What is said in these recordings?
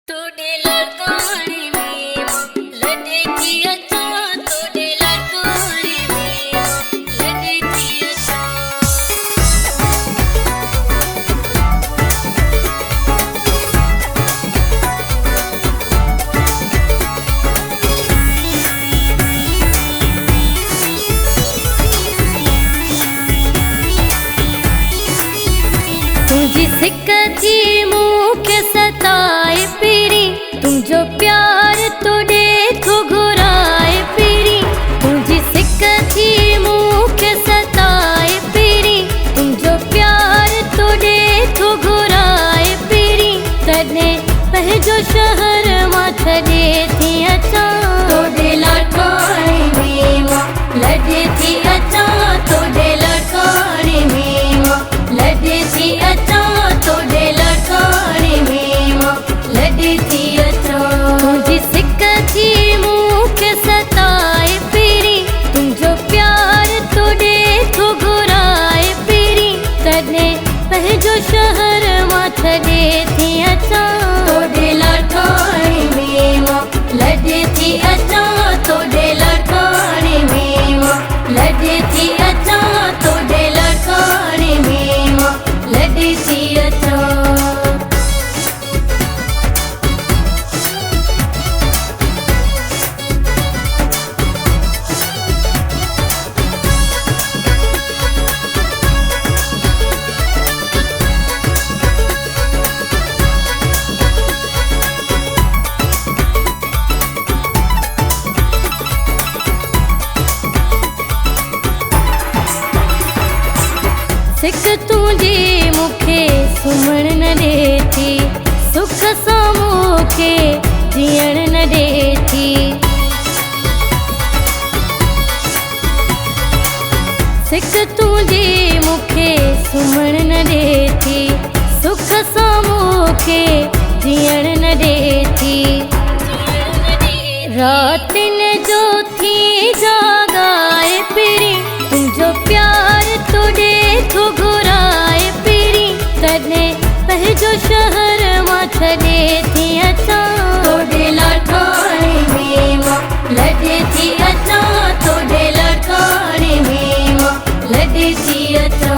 तोड़े लड़कोड़ी में लड़े थी अच्छा, तोड़े लड़कोड़ी में लड़े थी अच्छा। तुझी सिकती मुँह सताए पीरी, तुम जो प्यार तोड़े तो घुराए पीरी। तुझी सिकती मुँह सताए पीरी, तुम जो प्यार तोड़े तो घुराए पीरी। तने पह जो शहर मां छड़े थी अच्छा, तोड़े लड़कोड़ी में लड़े थी अच्छा, तोड़े लड़कोड़ी में लड़े थी अच्छा, तोड़े लड़कोड़ी में लड़े थी अच्छा। तुझी सिकती मुँह सताए पीरी, तुम जो प्यार तोड़े तो घुराए पीरी। तने पह जो शहर मां छड़े थी अच्छा, तोड़े लड़कोड़ी में लड़े थी अच्छा, तोड़े लड़कोड़ी में लड़े थी अच्छा, तोड़े लड़कोड़ी में लड़े थी अच्छा। सिक तुझी मुखे सुमण न देती, सुख सां मूंखे जीअण न देती। सिक तुझी मुखे सुमण न देती, सुख सां मूंखे जीअण न देती। रातिन जो थी जागाए पीरी, तुझो प्यार तोड़े तो घुराए पीरी। तने पह जो शहर मां छड़े थी अच्छा, तोड़े लड़कोड़ी में लड़े थी अच्छा, तोड़े लड़कोड़ी में लड़े थी अच्छा।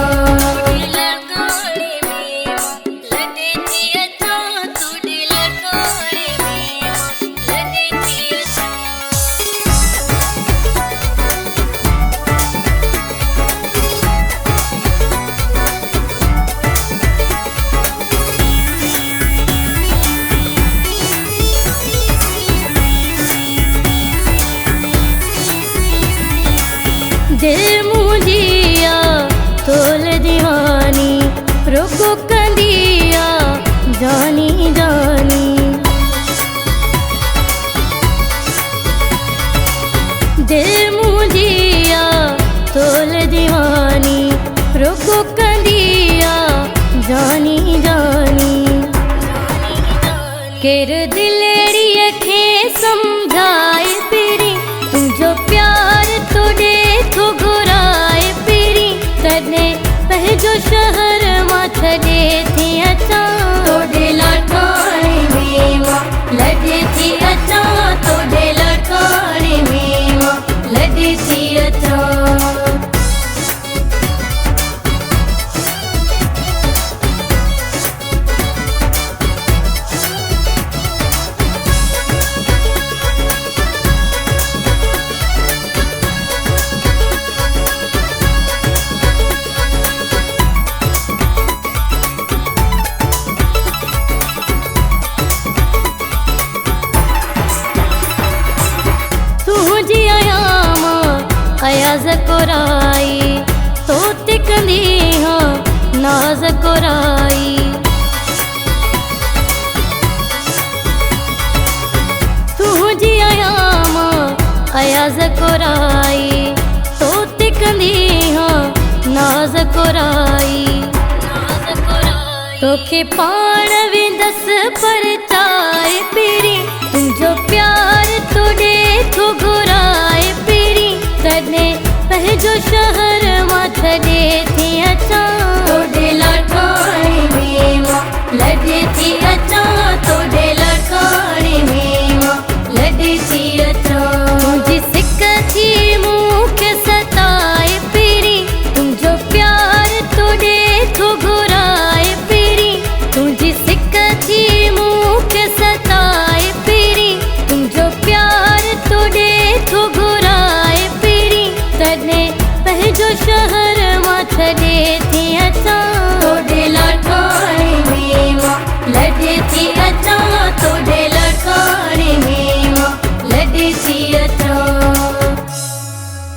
दिल मुझिया तोल दीवानी, रोको कंदिया जानी जानी। दिल मुझिया तोल दीवानी, रोको कंदिया जानी जानी। केर दिलेड़िए खे समझाए पीरी, तुम जो प्यार तोड़े तो घुराए पीरी। तने पह जो शहर मां छड़े थी अच्छा, तोड़े लड़कोड़ी में लड़े थी अच्छा, तोड़े लड़कोड़ी में लड़े थी अच्छा। अयाज कोराई तो तिकंदी हाँ नाज कोराई। तुझी आयामा अयाज कोराई तो तिकंदी हाँ नाज कोराई। तोखे पाण विंदस पर